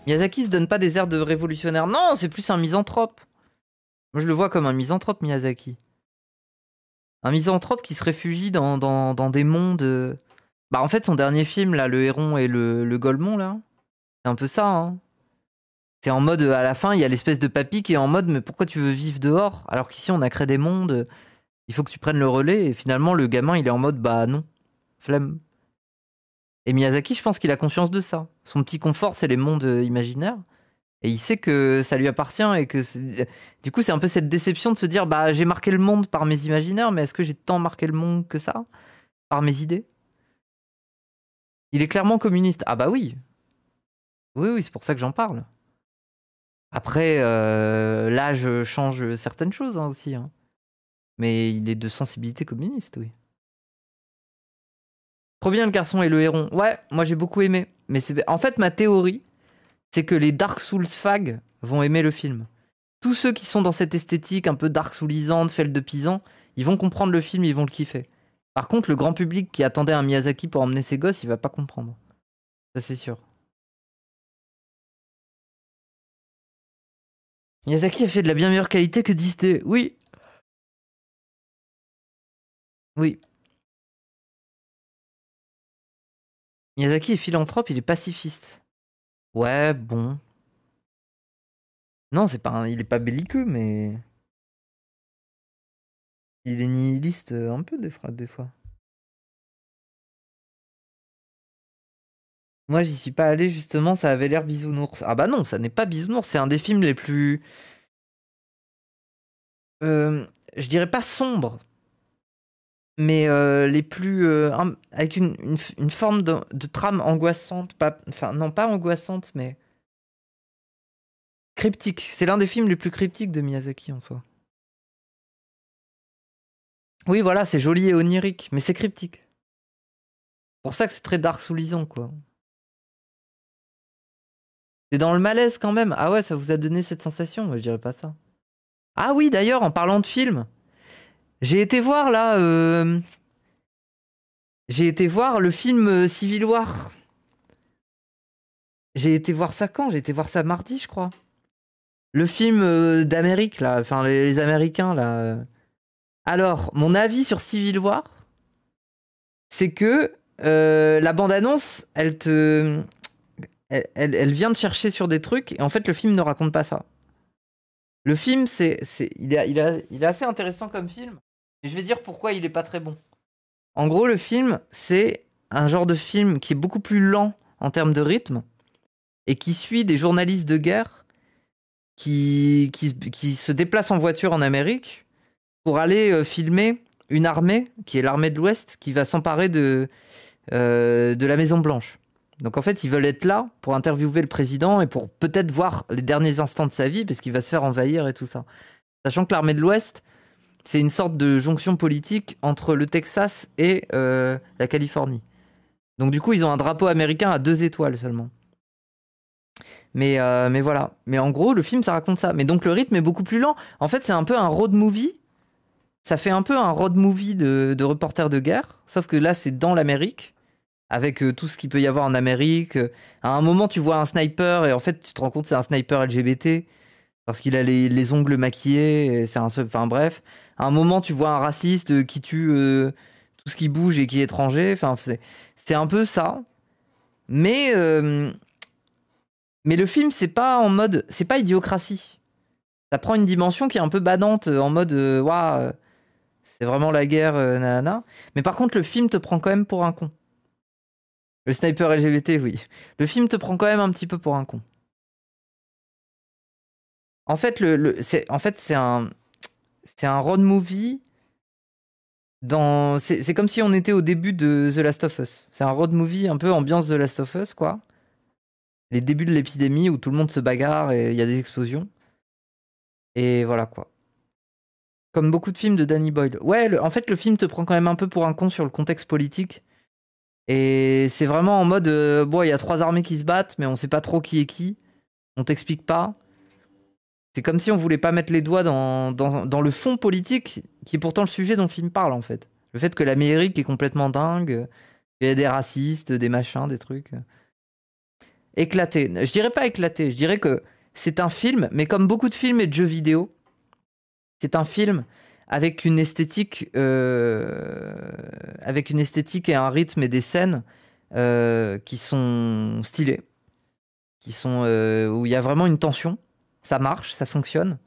Miyazaki se donne pas des airs de révolutionnaire. Non, c'est plus un misanthrope. Moi, je le vois comme un misanthrope, Miyazaki. Un misanthrope qui se réfugie dans des mondes. Bah, en fait, son dernier film, là, Le Héron et le Golemon, là, c'est un peu ça, hein. C'est en mode, à la fin, il y a l'espèce de papy qui est en mode, mais pourquoi tu veux vivre dehors? Alors qu'ici, on a créé des mondes, il faut que tu prennes le relais. Et finalement, le gamin, il est en mode, bah non, flemme. Et Miyazaki, je pense qu'il a conscience de ça. Son petit confort, c'est les mondes imaginaires. Et il sait que ça lui appartient et que du coup, c'est un peu cette déception de se dire, bah, j'ai marqué le monde par mes imaginaires, mais est-ce que j'ai tant marqué le monde que ça par mes idées? Il est clairement communiste. Ah bah oui, oui, oui, c'est pour ça que j'en parle. Après, l'âge change certaines choses hein, aussi. Hein. Mais il est de sensibilité communiste, oui. Trop bien le garçon et le héron. Ouais, moi j'ai beaucoup aimé. Mais c'est en fait ma théorie, c'est que les Dark Souls fags vont aimer le film. Tous ceux qui sont dans cette esthétique un peu Dark Soulisante, Feld de Pisan, ils vont comprendre le film, ils vont le kiffer. Par contre, le grand public qui attendait un Miyazaki pour emmener ses gosses, il va pas comprendre. Ça c'est sûr. Miyazaki a fait de la bien meilleure qualité que Disney. Oui, oui. Miyazaki est philanthrope, il est pacifiste. Ouais, bon. Non, c'est pas il est pas belliqueux, mais il est nihiliste un peu des fois. Moi, j'y suis pas allé justement, ça avait l'air bisounours. Ah bah non, ça n'est pas bisounours, c'est un des films les plus, je dirais pas sombres, mais les plus avec une forme de trame angoissante, pas, enfin non pas angoissante, mais cryptique. C'est l'un des films les plus cryptiques de Miyazaki en soi. Oui, voilà, c'est joli et onirique, mais c'est cryptique. Pour ça que c'est très dark soulisant, quoi. C'est dans le malaise quand même. Ah ouais, ça vous a donné cette sensation? Moi, je dirais pas ça. Ah oui, d'ailleurs, en parlant de film, j'ai été voir là, j'ai été voir le film Civil War. J'ai été voir ça quand? J'ai été voir ça mardi, je crois. Le film d'Amérique là, enfin les Américains là. Alors, mon avis sur Civil War, c'est que la bande-annonce, elle vient de chercher sur des trucs, et en fait, le film ne raconte pas ça. Le film, il est assez intéressant comme film, et je vais dire pourquoi il est pas très bon. En gros, le film, c'est un genre de film qui est beaucoup plus lent en termes de rythme, et qui suit des journalistes de guerre qui se déplacent en voiture en Amérique pour aller filmer une armée, qui est l'armée de l'Ouest, qui va s'emparer de la Maison Blanche. Donc en fait, ils veulent être là pour interviewer le président et pour peut-être voir les derniers instants de sa vie, parce qu'il va se faire envahir et tout ça. Sachant que l'armée de l'Ouest, c'est une sorte de jonction politique entre le Texas et la Californie. Donc du coup, ils ont un drapeau américain à 2 étoiles seulement. Mais voilà. Mais en gros, le film, ça raconte ça. Mais donc le rythme est beaucoup plus lent. En fait, c'est un peu un road movie. Ça fait un peu un road movie de reporter de guerre. Sauf que là, c'est dans l'Amérique. Avec tout ce qu'il peut y avoir en Amérique. À un moment, tu vois un sniper et en fait, tu te rends compte que c'est un sniper LGBT. Parce qu'il a les ongles maquillés. Enfin bref. À un moment, tu vois un raciste qui tue tout ce qui bouge et qui est étranger. Enfin, c'est un peu ça. Mais, euh, mais le film, c'est pas en mode. C'est pas idiocratie. Ça prend une dimension qui est un peu badante, en mode waouh, c'est vraiment la guerre, nanana. Mais par contre, le film te prend quand même pour un con. Le sniper LGBT, oui. Le film te prend quand même un petit peu pour un con. En fait, c'est un road movie c'est comme si on était au début de The Last of Us. C'est un road movie un peu ambiance The Last of Us, quoi. Les débuts de l'épidémie où tout le monde se bagarre et il y a des explosions. Et voilà, quoi. Comme beaucoup de films de Danny Boyle. Ouais, en fait, le film te prend quand même un peu pour un con sur le contexte politique. Et c'est vraiment en mode, bon, il y a 3 armées qui se battent, mais on sait pas trop qui est qui. On t'explique pas. C'est comme si on voulait pas mettre les doigts dans le fond politique, qui est pourtant le sujet dont le film parle, en fait. Le fait que l'Amérique est complètement dingue, qu'il y a des racistes, des machins, des trucs. éclaté. Je dirais pas éclaté, je dirais que c'est un film, mais comme beaucoup de films et de jeux vidéo, c'est un film avec une esthétique et un rythme et des scènes qui sont stylés, où il y a vraiment une tension. Ça marche, ça fonctionne.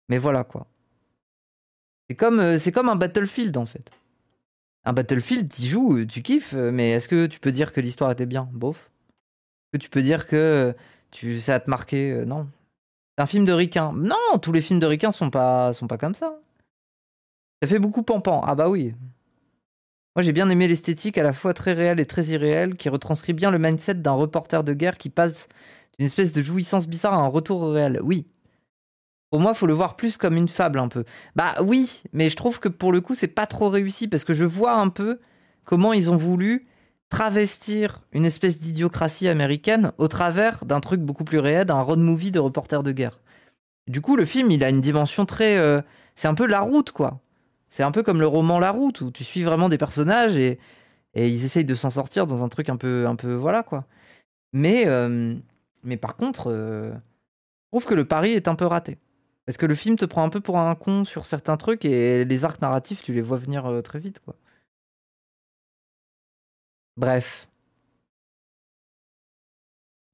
Mais voilà quoi. C'est comme un Battlefield en fait. Un Battlefield, tu joues, tu kiffes, mais est-ce que tu peux dire que l'histoire était bien? Bof. Est-ce que tu peux dire que ça a te marqué? Non. C'est un film de ricain. Non, tous les films de ricains sont pas comme ça. Ça fait beaucoup pampan. Ah bah oui. Moi j'ai bien aimé l'esthétique à la fois très réelle et très irréelle, qui retranscrit bien le mindset d'un reporter de guerre qui passe d'une espèce de jouissance bizarre à un retour au réel. Oui. Pour moi, faut le voir plus comme une fable un peu. Bah oui, mais je trouve que pour le coup, c'est pas trop réussi parce que je vois un peu comment ils ont voulu travestir une espèce d'idiocratie américaine au travers d'un truc beaucoup plus réel, d'un road movie de reporter de guerre. Du coup, le film, il a une dimension très... c'est un peu La Route, quoi. C'est un peu comme le roman La Route, où tu suis vraiment des personnages et ils essayent de s'en sortir dans un truc un peu voilà, quoi. Mais, euh, mais par contre, je trouve que le pari est un peu raté. Parce que le film te prend un peu pour un con sur certains trucs et les arcs narratifs, tu les vois venir très vite, quoi. Bref.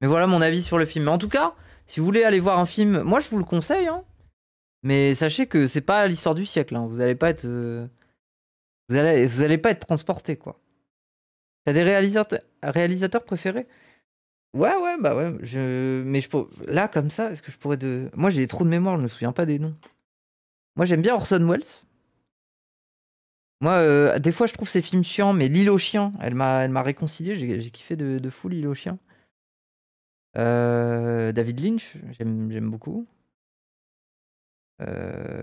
Mais voilà mon avis sur le film. Mais en tout cas, si vous voulez aller voir un film, moi je vous le conseille, hein. Mais sachez que c'est pas l'histoire du siècle, hein. Vous allez pas être, vous allez pas être transporté, quoi. T'as des réalisateurs préférés? Ouais, ouais, bah ouais. Mais là, comme ça, est-ce que je pourrais de. Moi, j'ai trop de mémoire, je me souviens pas des noms. Moi, j'aime bien Orson Welles. Moi, des fois, je trouve ces films chiants, mais L'île aux chiens, elle m'a réconcilié. J'ai kiffé de fou L'île aux chiens. David Lynch, j'aime beaucoup.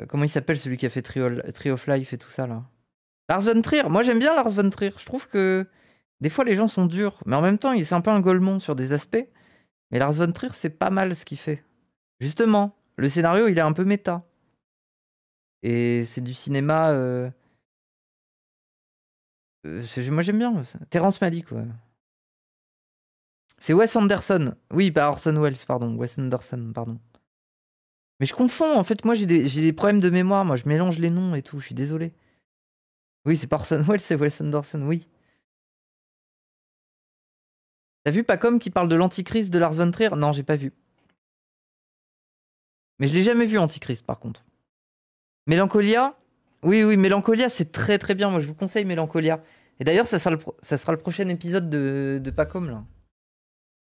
Comment il s'appelle celui qui a fait Tree of Life et tout ça là? Lars von Trier. Moi, j'aime bien Lars von Trier. Je trouve que des fois, les gens sont durs, mais en même temps, c'est un peu un golemon sur des aspects. Mais Lars von Trier, c'est pas mal ce qu'il fait. Justement, le scénario, il est un peu méta. Et c'est du cinéma. Moi, j'aime bien ça. Terrence Malick, ouais. C'est Wes Anderson. Oui, pas Orson Welles, pardon. Wes Anderson, pardon. Mais je confonds, en fait, moi j'ai des problèmes de mémoire, moi je mélange les noms et tout, je suis désolé. Oui, c'est pas Orson Welles, c'est Wes Anderson, oui. T'as vu Pacom qui parle de l'Antichrist de Lars von Trier? Non, j'ai pas vu. Mais je l'ai jamais vu Antichrist par contre. Mélancolia? Oui, oui, Mélancolia c'est très très bien, moi je vous conseille Mélancolia. Et d'ailleurs, ça sera le prochain épisode de Pacom là.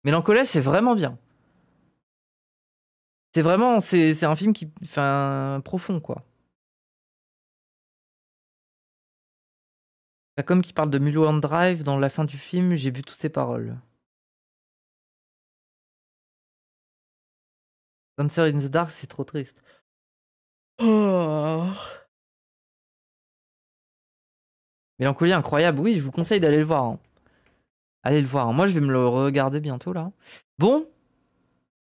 Mélancolia c'est vraiment bien. C'est un film qui, enfin, profond quoi. Pacom qui parle de Mulholland Drive dans la fin du film, j'ai bu toutes ses paroles. Dancer in the Dark, c'est trop triste. Oh. Mélancolie incroyable, oui, je vous conseille d'aller le voir, hein. Allez le voir, hein. Moi je vais me le regarder bientôt là. Bon,